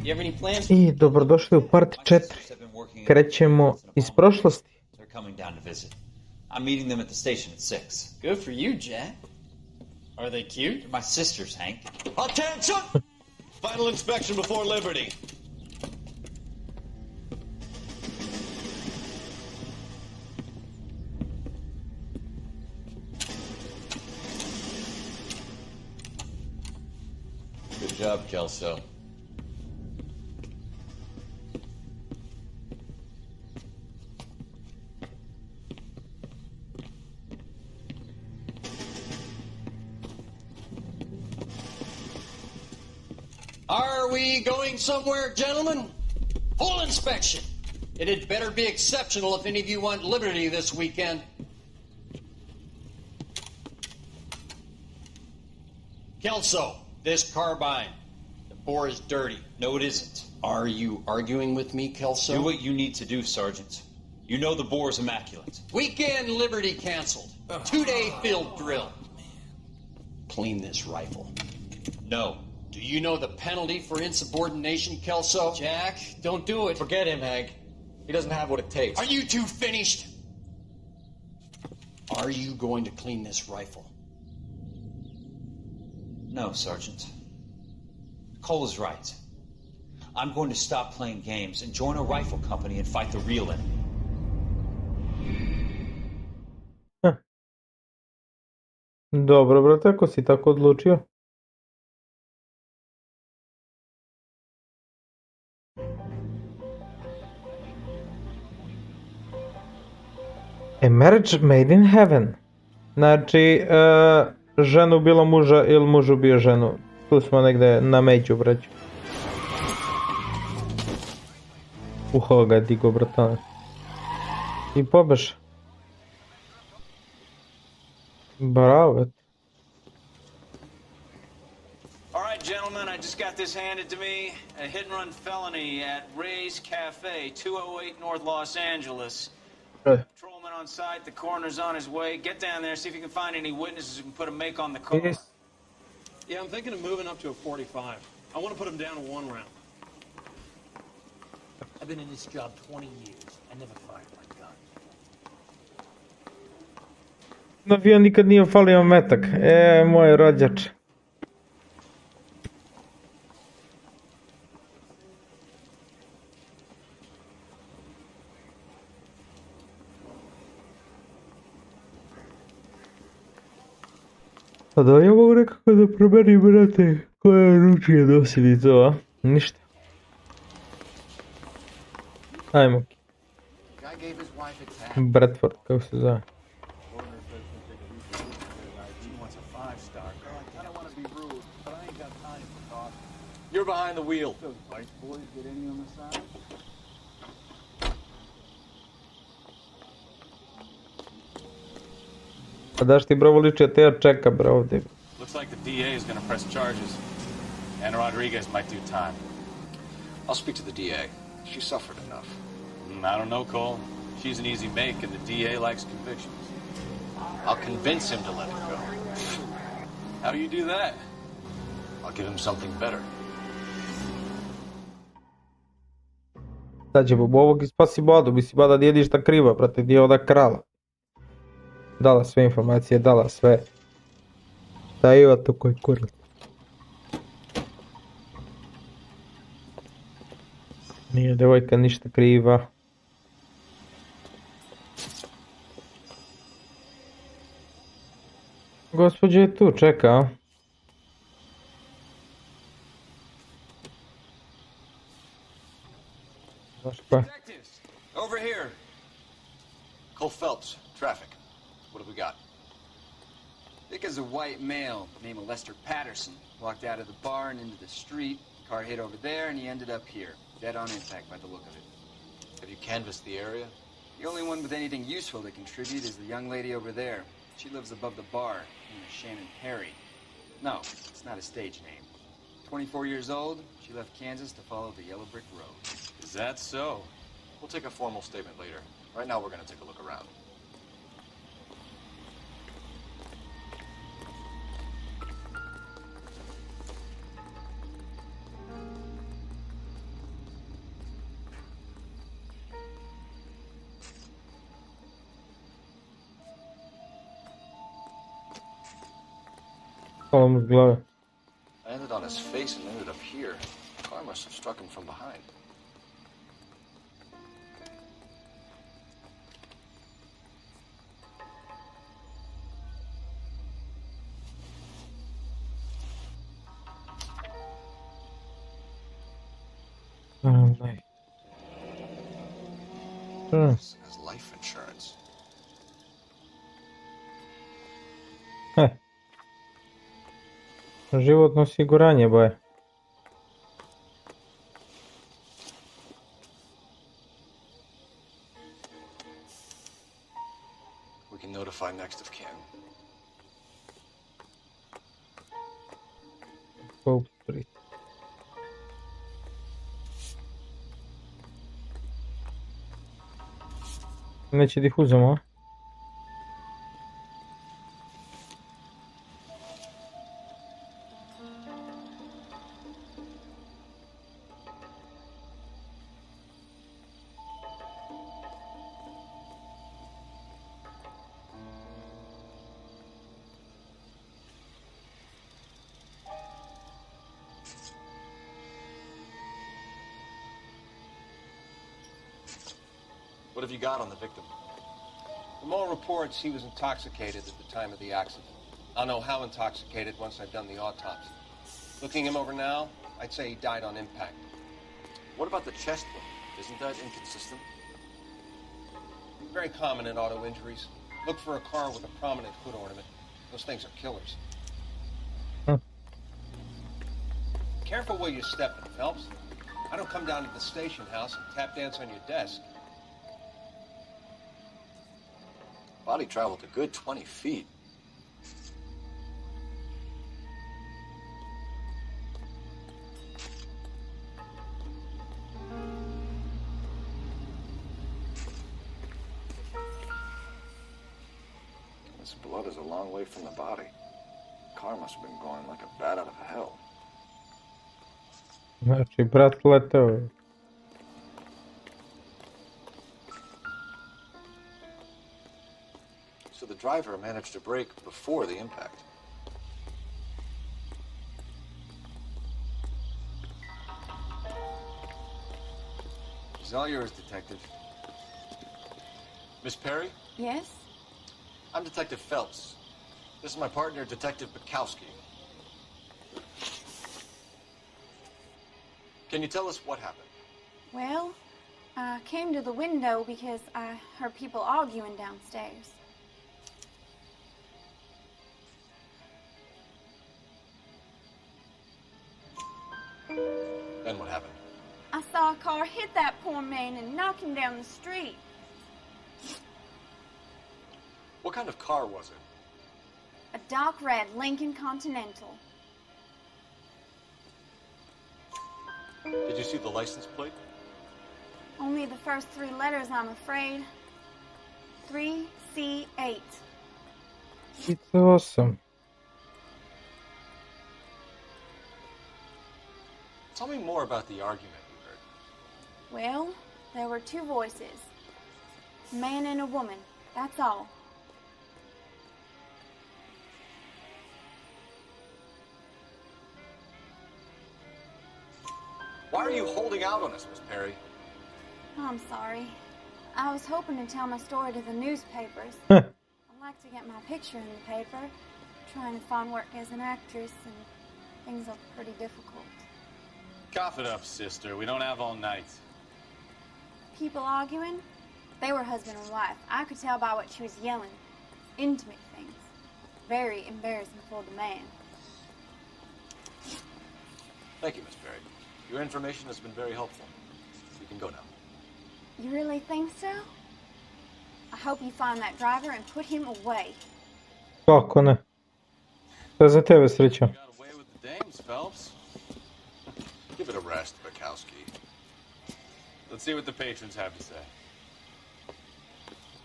You have any plans? I dobrodošli u part 4. Krećemo iz prošlosti. They're coming down to visit. I'm meeting them at the station at 6. Good for you, Jack. Are they cute? They're my sisters, Hank. Attention! Final inspection before liberty. Good job, Kelso. Are we going somewhere, gentlemen? Full inspection. It had better be exceptional if any of you want liberty this weekend. Kelso, this carbine. The bore is dirty. No, it isn't. Are you arguing with me, Kelso? Do what you need to do, Sergeant. You know the bore's immaculate. Weekend liberty canceled. 2-day field drill. Clean this rifle. No. Do you know the penalty for insubordination, Kelso? Jack, don't do it. Forget him, Hank. He doesn't have what it takes. Are you two finished? Are you going to clean this rifle? No, Sergeant. Cole is right. I'm going to stop playing games and join a rifle company and fight the real enemy. Dobro, brate, ako si tako odlučio. A marriage made in heaven. Znači, ženu ubilo muža ili muž ubio ženu. Tu smo negde na među, braću. Uho ga digo, bratane. I pobeš. Bravo. All right, gentlemen, I just got this handed to me. A hit-and-run felony at Ray's Cafe, 208 North Los Angeles. Patrolman on site, the coroner's on his way. Get down there, see if you can find any witnesses who can put a make on the car. Yes. Yeah, I'm thinking of moving up to a 45. I want to put him down to 1 round. I've been in this job 20 years. I never fired my gun. Na avion nikad nije falio metak. Moj rođač. Pa da ja mogu nekako da promenim, brate, koje ručije nosili to, a? Ništa. Ajmo. Bradford, kako se zove. You're behind the wheel. Pa daš ti bravo liče, te ja čeka bro ovdje. Looks like the DA is going to press charges. And Rodriguez might do time. I'll speak to the DA. She suffered enough. I don't know, Cole. She's an easy make, and the DA likes convictions. I'll convince him to let it go. How do you do that? I'll give him something better. Sad će ovog ispasi Badu, bi si Bada nije ništa kriva, brate, nije ona krala. Dala sve informacije, dala sve. Da ima to koji kurac. Nije devojka ništa kriva. Gospođa je tu, čeka, a? Detectives, over here. Cole Phelps, traffic. What have we got? Dick is a white male named Lester Patterson. Walked out of the bar and into the street. Car hit over there and he ended up here. Dead on impact by the look of it. Have you canvassed the area? The only one with anything useful to contribute is the young lady over there. She lives above the bar, named Shannon Perry. No, it's not a stage name. 24 years old, she left Kansas to follow the yellow brick road. Is that so? We'll take a formal statement later. Right now, we're going to take a look around. Palo mu s glave. I ended on his face and ended up here. The car must have struck him from behind. Daj. This has life insurance. Životno osiguranje, boje. We can notify next of kin. Hope Street. Neće da ih uzemo, a? What have you got on the victim? From all reports, he was intoxicated at the time of the accident. I'll know how intoxicated once I've done the autopsy. Looking him over now, I'd say he died on impact. What about the chest wound? Isn't that inconsistent? Very common in auto injuries. Look for a car with a prominent hood ornament. Those things are killers. Careful where you're stepping, Phelps. I don't come down to the station house and tap dance on your desk. Body traveled a good 20 feet. This blood is a long way from the body. The car must have been going like a bat out of hell. Znači, brat leteo. So the driver managed to brake before the impact. It's all yours, Detective. Miss Perry? Yes? I'm Detective Phelps. This is my partner, Detective Bukowski. Can you tell us what happened? Well, I came to the window because I heard people arguing downstairs. Then what happened? I saw a car hit that poor man and knock him down the street. What kind of car was it? A dark red Lincoln Continental. Did you see the license plate? Only the first three letters, I'm afraid. 3C8. It's awesome. Tell me more about the argument you heard. Well, there were two voices. A man and a woman, that's all. Why are you holding out on us, Miss Perry? I'm sorry. I was hoping to tell my story to the newspapers. Heh. I'd like to get my picture in the paper. Trying to find work as an actress, and things are pretty difficult. Cough it up, sister. We don't have all night. People arguing? They were husband and wife. I could tell by what she was yelling. Intimate things. Very embarrassing for the man. Thank you, Miss Perry. Your information has been very helpful. You can go now. You really think so? I hope you find that driver and put him away. Kako ne? To je za tebe, sreća. You got away with the dames, Phelps. Give it a rest, Bukowski. Let's see what the patrons have to say.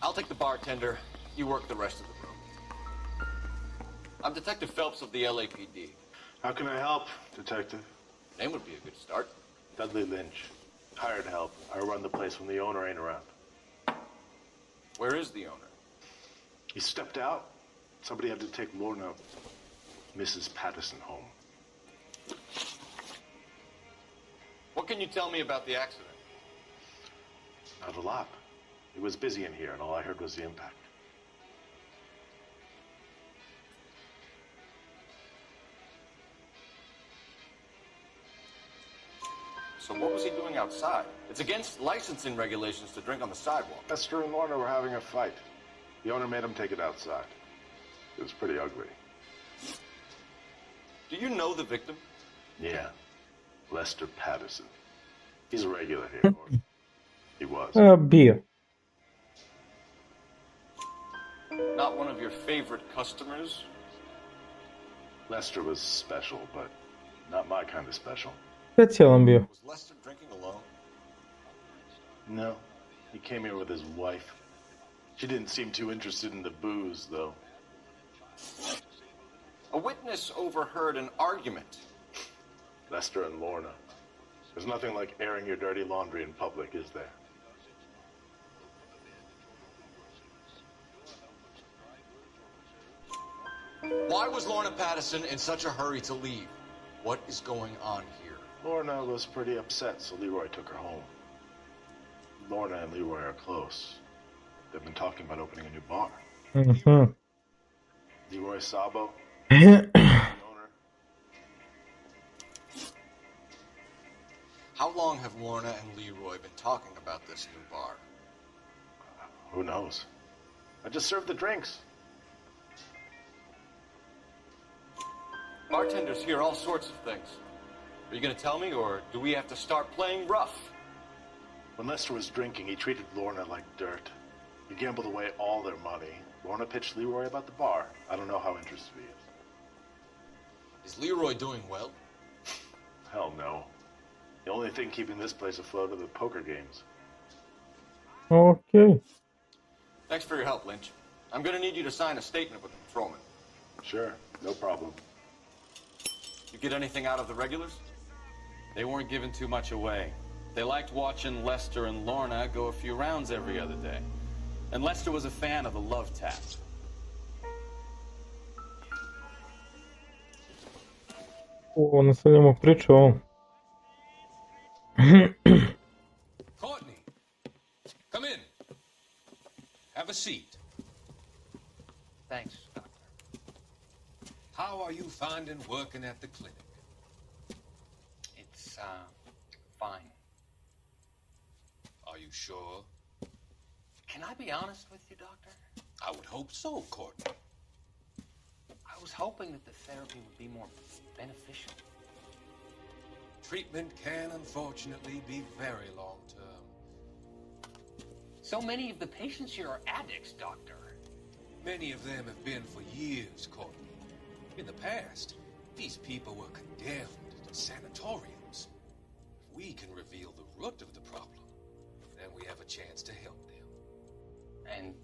I'll take the bartender. You work the rest of the room. I'm Detective Phelps of the LAPD. How can I help, Detective? Name would be a good start. Dudley Lynch. Hired help. I run the place when the owner ain't around. Where is the owner? He stepped out. Somebody had to take Lorna. Mrs. Patterson home. What can you tell me about the accident? Not a lot. It was busy in here, and all I heard was the impact. So what was he doing outside? It's against licensing regulations to drink on the sidewalk. Lester and Lorna were having a fight. The owner made him take it outside. It was pretty ugly. Do you know the victim? Yeah. Lester Patterson. He's a regular here. Or he was. Bio. Not one of your favorite customers? Lester was special, but not my kind of special. Specijalan bio. Was Lester drinking alone? No. He came here with his wife. She didn't seem too interested in the booze, though. A witness overheard an argument. Lester and Lorna. There's nothing like airing your dirty laundry in public, is there? Why was Lorna Patterson in such a hurry to leave? What is going on here? Lorna was pretty upset, so Leroy took her home. Lorna and Leroy are close. They've been talking about opening a new bar. Mm-hmm. Leroy Sabo. How long have Lorna and Leroy been talking about this new bar? Who knows? I just served the drinks. Bartenders hear all sorts of things. Are you going to tell me, or do we have to start playing rough? When Lester was drinking, he treated Lorna like dirt. He gambled away all their money. Lorna pitched Leroy about the bar. I don't know how interested he is. Is Leroy doing well? Hell no. The only thing keeping this place afloat are the poker games. Okay. Thanks for your help, Lynch. I'm going to need you to sign a statement with the patrolman. Sure, no problem. You get anything out of the regulars? They weren't giving too much away. They liked watching Lester and Lorna go a few rounds every other day. And Lester was a fan of the love tap. О, населимо priču. Courtney, come in. Have a seat. Thanks, Doctor. How are you finding working at the clinic? It's, fine. Are you sure? Can I be honest with you, Doctor? I would hope so, Courtney. I was hoping that the therapy would be more beneficial. Treatment can unfortunately be very long-term. So many of the patients here are addicts, Doctor. Many of them have been for years, Courtney. In the past, these people were condemned to sanatoriums. If we can reveal the root of the problem, then we have a chance to help them. And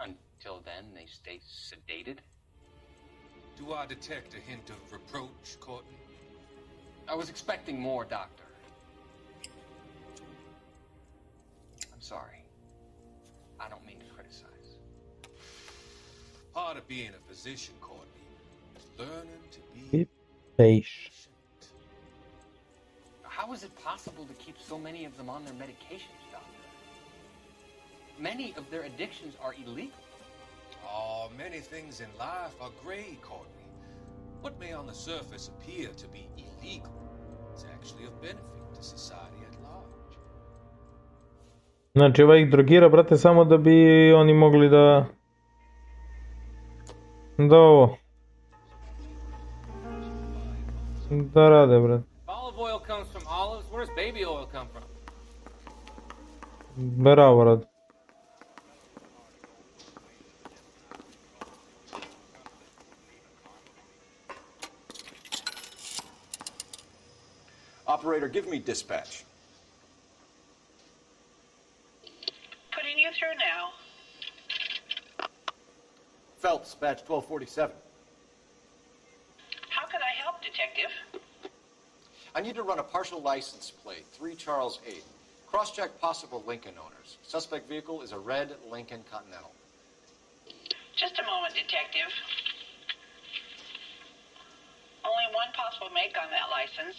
until then, they stay sedated? Do I detect a hint of reproach, Courtney? I was expecting more, Doctor. I'm sorry. I don't mean to criticize. Part of being a physician, Courtney, is learning to be patient. How is it possible to keep so many of them on their medications, Doctor? Many of their addictions are illegal. Oh, many things in life are gray, Courtney. What may on the surface appear to be illegal is actually of benefit to society at large. Znači, ovaj ih drogira, brate, samo da bi oni mogli da ovo da rade, brate. Olive oil comes from olives. Where does baby oil come from? Bravo, rad. Operator, give me dispatch. Putting you through now. Phelps, badge 1247. How can I help, Detective? I need to run a partial license plate, 3 Charles 8. Cross-check possible Lincoln owners. Suspect vehicle is a red Lincoln Continental. Just a moment, Detective. possible make on that license.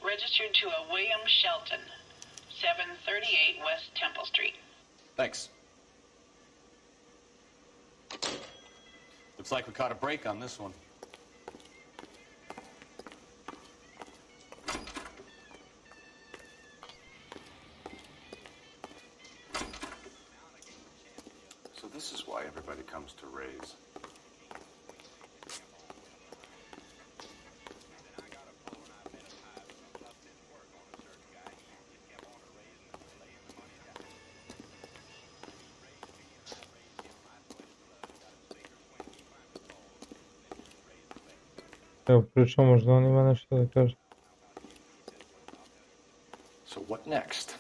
Registered to a William Shelton, 738 West Temple Street. Thanks. Looks like we caught a break on this one. So this is why everybody comes to Ray's. Evo, pričao, možda on ima nešto da kaže. So what next?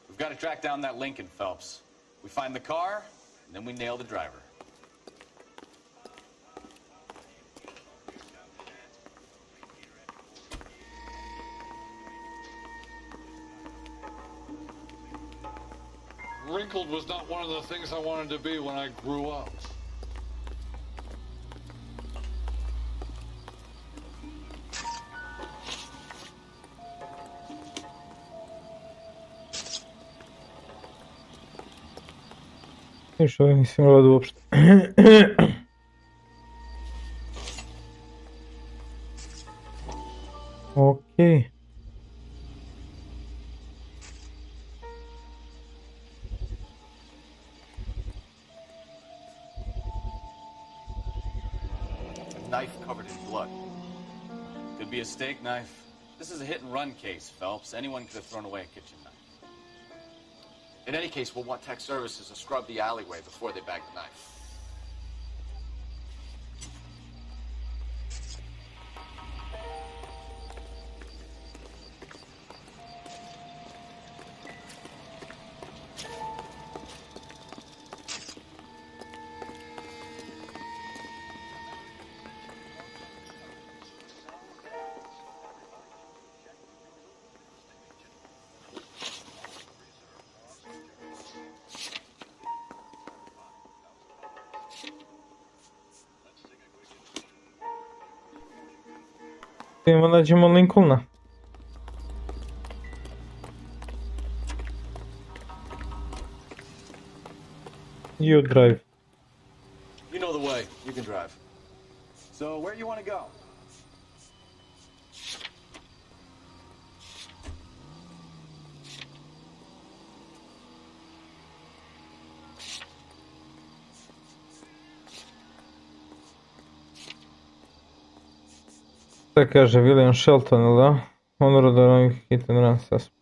We've got to track down that Lincoln, Phelps. We find the car, and then we nail the driver. Wrinkled was not one of the things I wanted to be when I grew up. Još ovaj nisam gledao uopšte. Okej. A knife covered in blood. Could be a steak knife. This is a hit and run case, Phelps. Anyone could have thrown away a kitchen knife. In any case, we'll want tech services to scrub the alleyway before they bag the knife. Idemo nađemo Lincolna. You drive. You know the way. You can drive. So, where you want to go? Šta kaže William Shelton, ili da? On roda ovih hit and run sasp.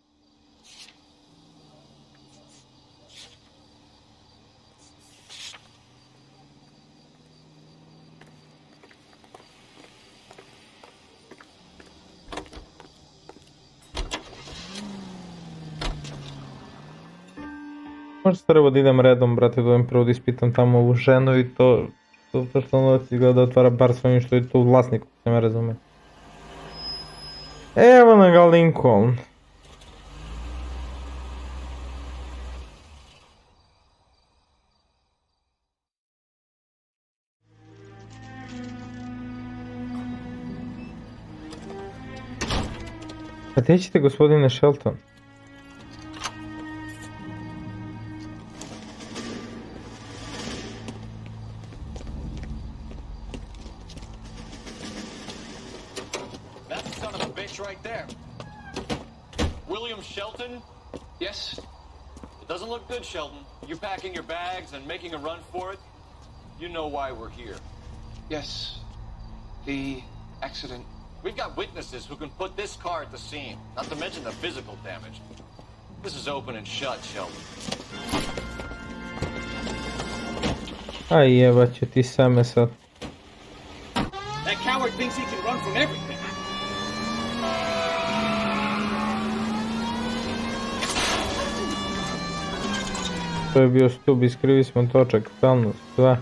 Možda treba da idem redom, brate, da im prvo da ispitam tamo ovu ženu i to što ono izgleda da otvara bar svojim što je to vlasnik, se me razume. Evo na ga Lincoln. A gdje ćete, gospodine Shelton? Right there. William Shelton? Yes? It doesn't look good, Shelton. You're packing your bags and making a run for it. You know why we're here. Yes. The accident. We've got witnesses who can put this car at the scene, not to mention the physical damage. This is open and shut, Shelton. Aj jebaće ti same sad. That coward thinks he can run from everything. To je bio stub, iskrivi smo točak, stalno, sve.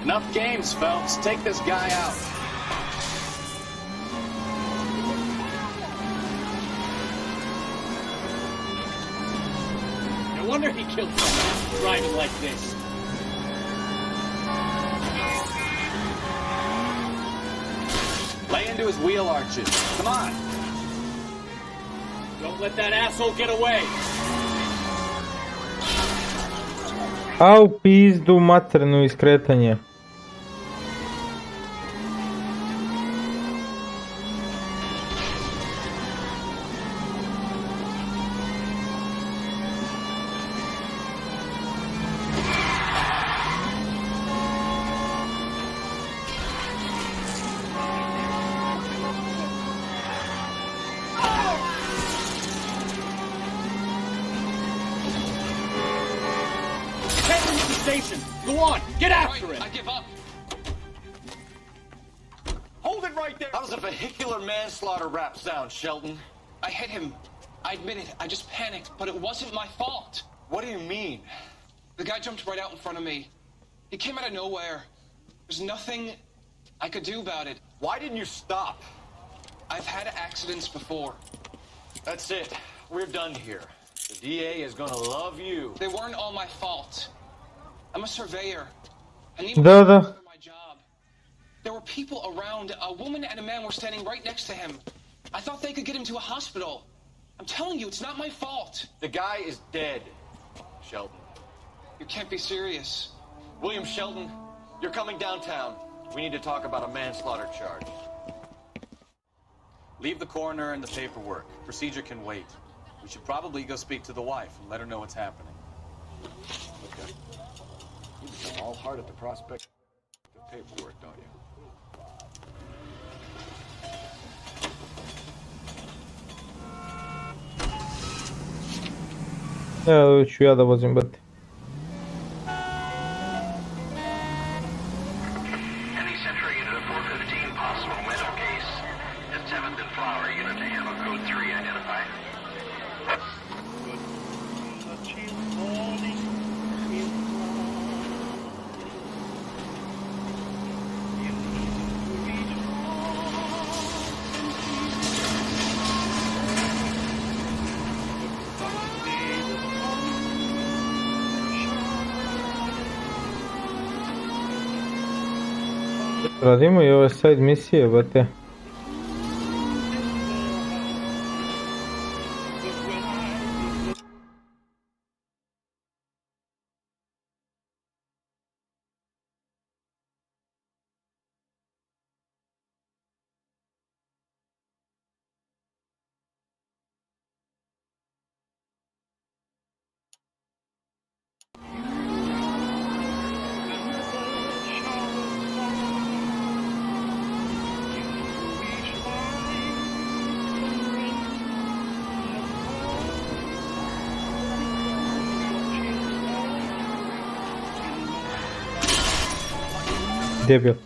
Enough games, Phelps. Take this guy out. wonder he killed someone driving like this. Lay into his wheel arches. Come on. Don't let that asshole get away. A u pizdu maternu iskretanje. Go on, get after it! I give up. Hold it right there! How does a vehicular manslaughter rap sound, Shelton? I hit him. I admit it. I just panicked, but it wasn't my fault. What do you mean? The guy jumped right out in front of me. He came out of nowhere. There's nothing I could do about it. Why didn't you stop? I've had accidents before. That's it. We're done here. The DA is gonna love you. They weren't all my fault. I'm a surveyor. I need Da, da. for my job. There were people around. A woman and a man were standing right next to him. I thought they could get him to a hospital. I'm telling you, it's not my fault. The guy is dead, Shelton. You can't be serious. William Shelton, you're coming downtown. We need to talk about a manslaughter charge. Leave the coroner and the paperwork. Procedure can wait. We should probably go speak to the wife and let her know what's happening. Okay. You become all heart at the prospect of paperwork, don't you? Evo ću ja da vozim, brate. Any Central unit of 415 possible mental case. At 7th and Flower, unit to handle code 3 identified. Radimo i ove side misije, brate. Debil.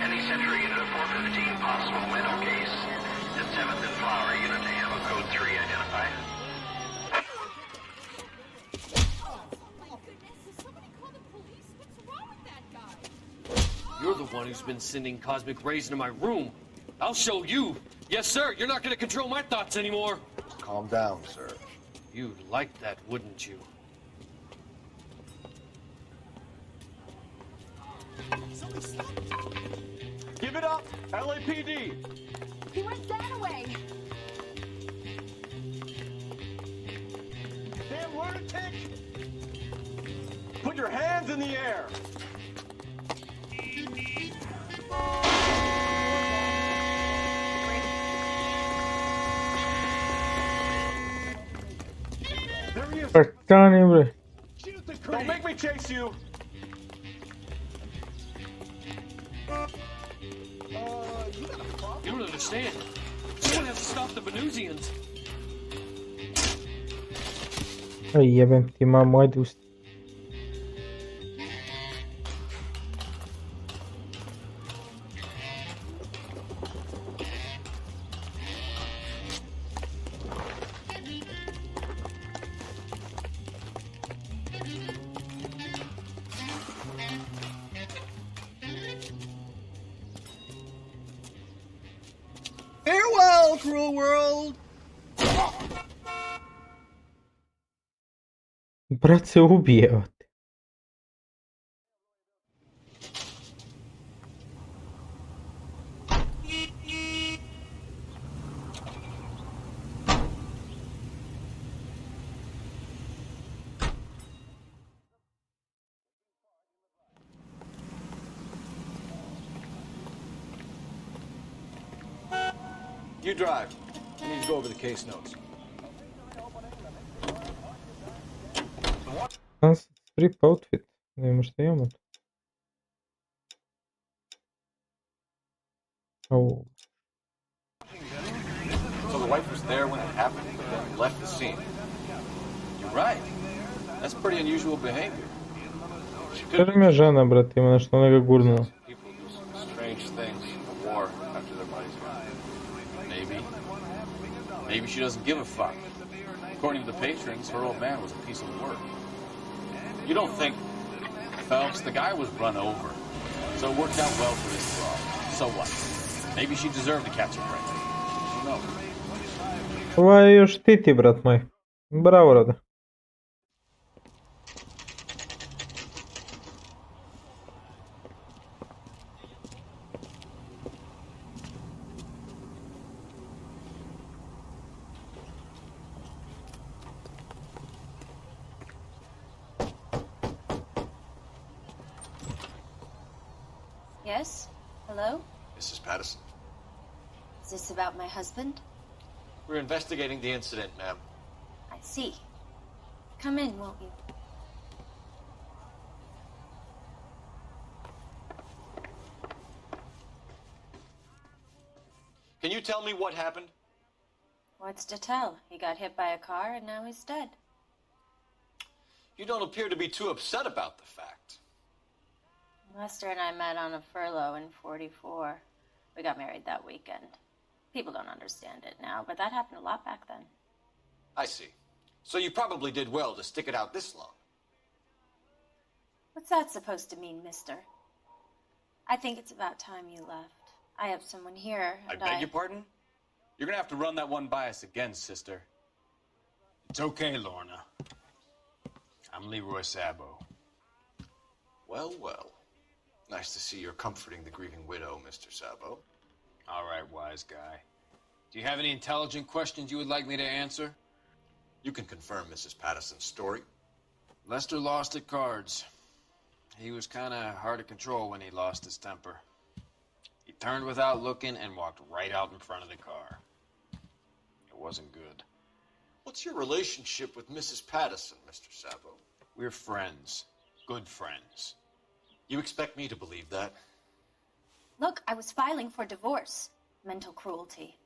Any Central unit of 415 possible mental case. At 7th and Flower, unit to handle code 3 identified. You're the one who's been sending cosmic rays into my room. I'll show you. Yes, sir. You're not going to control my thoughts anymore. Calm down, sir. You'd like that, wouldn't you? Give it up, LAPD! He went that way. Damn lunatic! Put your hands in the air! There he is! Partani, bre. Don't make me chase you! You don't understand. Someone has to stop the Venusians. Ej, jebem ti mamu, ajde usti. Farewell, cruel world! Brat se ubije. You drive. I need to go over the case notes. Strip outfit. Ne vemo šta imamo tu. Oh. So the wife was there when it happened, but then left the scene. You're right. That's pretty unusual behavior. Kaže mi je žena, brat, ima nešto ona ga gurnula. People do some strange things in the war after their buddies gone. Maybe she doesn't give a fuck. According to the patrons, her old man was a piece of work. You don't think, Phelps, the guy was run over. So it worked out well for this broad. So what? Maybe she deserved to catch a break. Who knows? Ova je još štiti, brat moj. Bravo, Rode. Yes? Hello? Mrs. Patterson. Is this about my husband? We're investigating the incident, ma'am. I see. Come in, won't you? Can you tell me what happened? What's to tell? He got hit by a car and now he's dead. You don't appear to be too upset about the fact. Lester and I met on a furlough in '44. We got married that weekend. People don't understand it now, but that happened a lot back then. I see. So you probably did well to stick it out this long. What's that supposed to mean, mister? I think it's about time you left. I have someone here, I and beg your pardon? You're gonna have to run that one by us again, sister. It's okay, Lorna. I'm Leroy Sabo. Well, well. Nice to see you're comforting the grieving widow, Mr. Sabo. All right, wise guy. Do you have any intelligent questions you would like me to answer? You can confirm Mrs. Patterson's story. Lester lost at cards. He was kind of hard to control when he lost his temper. He turned without looking and walked right out in front of the car. It wasn't good. What's your relationship with Mrs. Patterson, Mr. Sabo? We're friends. Good friends. You expect me to believe that? Look, I was filing for divorce. Mental cruelty.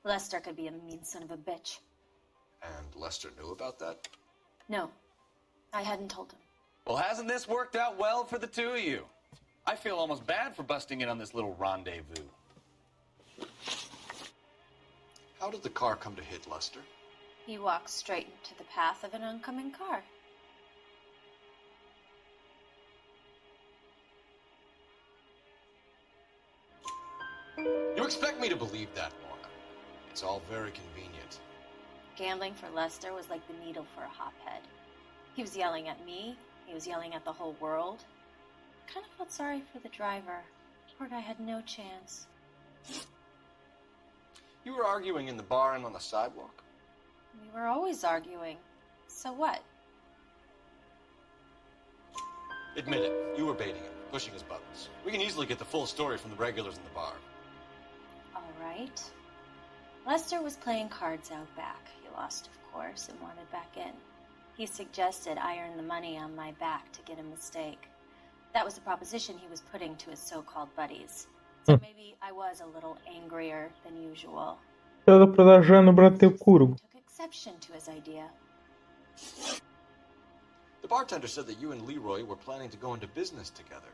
Lester could be a mean son of a bitch. And Lester knew about that? No, I hadn't told him. Well, hasn't this worked out well for the two of you? I feel almost bad for busting in on this little rendezvous. How did the car come to hit Lester? He walked straight into the path of an oncoming car. You expect me to believe that, Lorna? It's all very convenient. Gambling for Lester was like the needle for a hophead. He was yelling at me. He was yelling at the whole world. I kind of felt sorry for the driver. Poor guy had no chance. You were arguing in the bar and on the sidewalk? We were always arguing. So what? Admit it. You were baiting him, pushing his buttons. We can easily get the full story from the regulars in the bar. All right. Lester was playing cards out back. He lost, of course, and wanted back in. He suggested I earn the money on my back to get a mistake. That was the proposition he was putting to his so-called buddies. So maybe I was a little angrier than usual. Хотел да продаде жену, брате, в курву. Took exception to his idea. The bartender said that you and Leroy were planning to go into business together.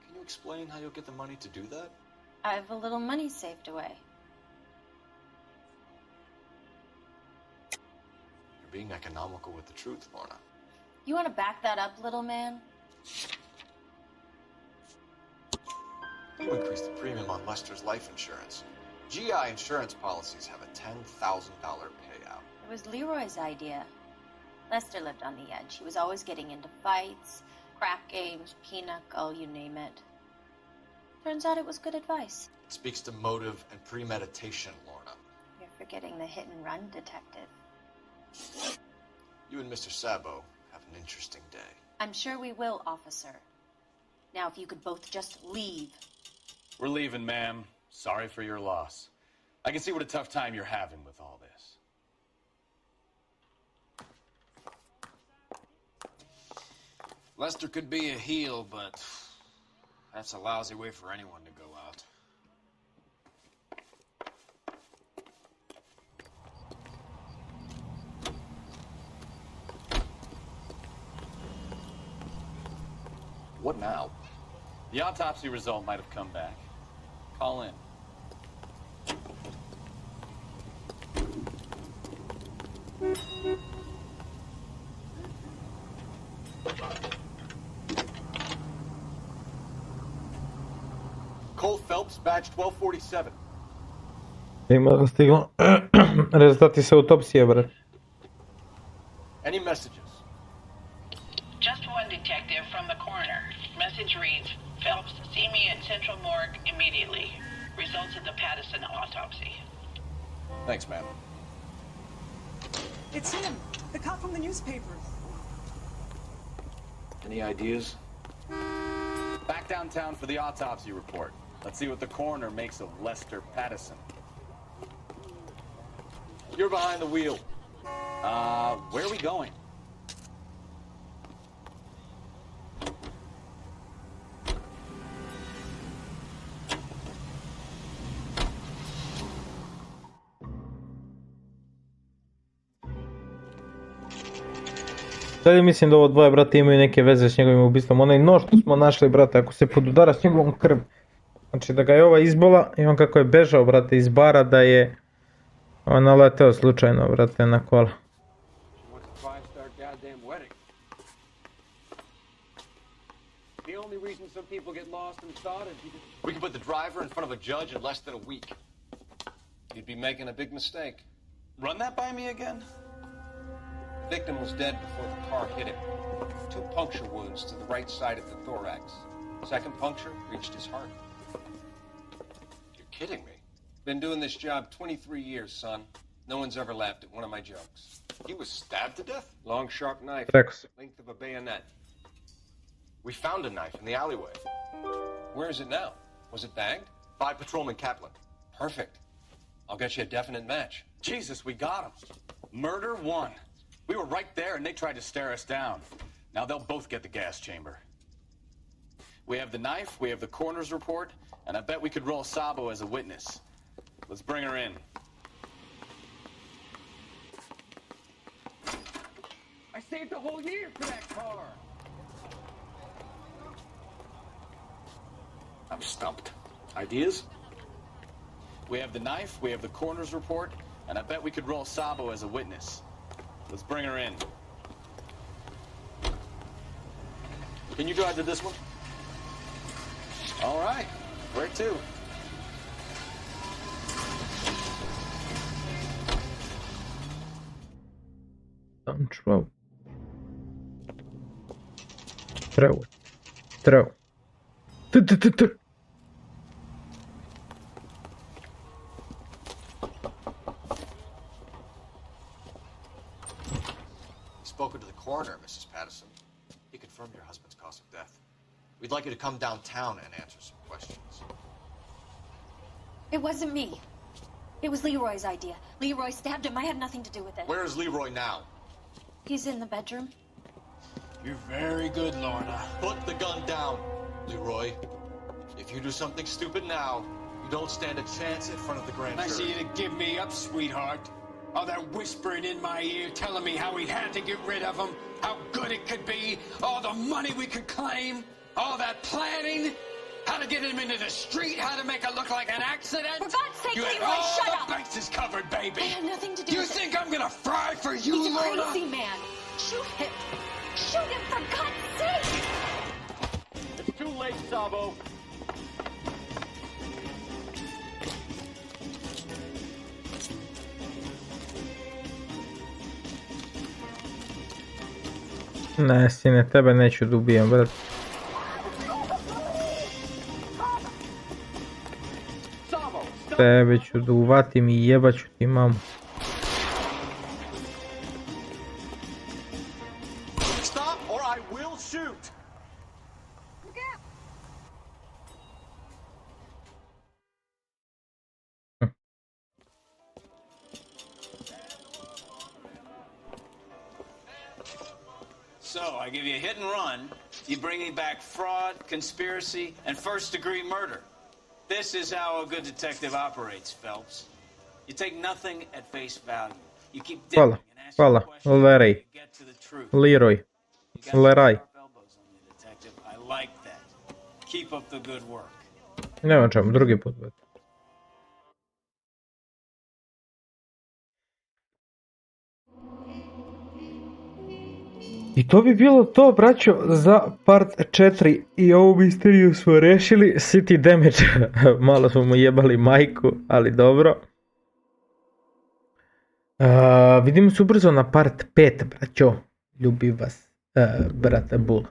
Can you explain how you'll get the money to do that? I have a little money saved away. You're being economical with the truth, Lorna. You want to back that up, little man? You increased the premium on Lester's life insurance. GI insurance policies have a $10,000 payout. It was Leroy's idea. Lester lived on the edge. He was always getting into fights, crap games, pinochle, you name it. Turns out it was good advice. It speaks to motive and premeditation, Lorna. You're forgetting the hit-and-run detective. You and Mr. Sabo have an interesting day. I'm sure we will, officer. Now, if you could both just leave. We're leaving, ma'am. Sorry for your loss. I can see what a tough time you're having with all this. Lester could be a heel, but that's a lousy way for anyone to go out. What now? The autopsy result might have come back. Call in. Cole Phelps, badge 1247. Ima da stiglo rezultati sa autopsije, bre. Any messages? Just one detective from the coroner. Message reads, Phelps, see me at Central Morgue immediately. Results of the Patterson autopsy. Thanks, ma'am. It's him, the cop from the newspaper. Any ideas? Back downtown for the autopsy report. Let's see what the coroner makes of Lester Patterson. You're behind the wheel. Where are we going? Dalje mislim da ovo dvoje, brate, imaju neke veze s njegovim ubistvom. Onaj nož što smo našli, brate, ako se podudara s njegovom krv. Znači da ga je ova izbola i on kako je bežao, brate, iz bara, da je on naleteo slučajno, brate, na kola. We can put the driver in front of a judge in less than a week. You'd be making a big mistake. Run that by me again? The victim was dead before the car hit him. 2 puncture wounds to the right side of the thorax. Second puncture reached his heart. You're kidding me. Been doing this job 23 years, son. No one's ever laughed at one of my jokes. He was stabbed to death? Long, sharp knife. Thanks. Length of a bayonet. We found a knife in the alleyway. Where is it now? Was it bagged? By Patrolman Kaplan. Perfect. I'll get you a definite match. Jesus, we got him. Murder 1. We were right there and they tried to stare us down. Now they'll both get the gas chamber. We have the knife, we have the coroner's report, and I bet we could roll Sabo as a witness. Let's bring her in. I saved a whole year for that car. I'm stumped. Ideas? We have the knife, we have the coroner's report, and I bet we could roll Sabo as a witness. Let's bring her in. Can you drive to this one? All right. Where to? Control. Throw. Throw. Spoken to the coroner, Mrs. Patterson. He confirmed your husband's cause of death. We'd like you to come downtown and answer some questions. It wasn't me. It was Leroy's idea. Leroy stabbed him. I had nothing to do with it. Where is Leroy now? He's in the bedroom. You're very good, Lorna. Put the gun down, Leroy. If you do something stupid now, you don't stand a chance in front of the grand jury. Nice of you to give me up, sweetheart. All that whispering in my ear, telling me how we had to get rid of him, how good it could be, all the money we could claim, all that planning, how to get him into the street, how to make it look like an accident. For God's sake, you had Leroy, all shut the up! bases covered, baby. I had nothing to do You with it. think I'm gonna fry for you, He's a Lorna? crazy man. Shoot him! Shoot him, for God's sake! It's too late, Sabo. Ne, sine, tebe neću da ubijem, brat. Tebe ću da uvatim i jebaću ti mamu. Stop or I will shoot! So, I give you a hit and run, you bring me back fraud, conspiracy, and first-degree murder. This is how a good detective operates, Phelps. You take nothing at face value. You keep digging Hvala, and asking hvala, questions Leroy. until you get to the truth. Leroy. You got some Leroy. sharp elbows on you, detective. I like that. Keep up the good work. Nema čemu, drugi put, brat. I to bi bilo to, braćo, za part 4 i ovu misteriju smo rešili. City Damage, malo smo mu jebali majku, ali dobro. Vidimo se ubrzo na part 5, braćo. Ljubim vas, brate Bull.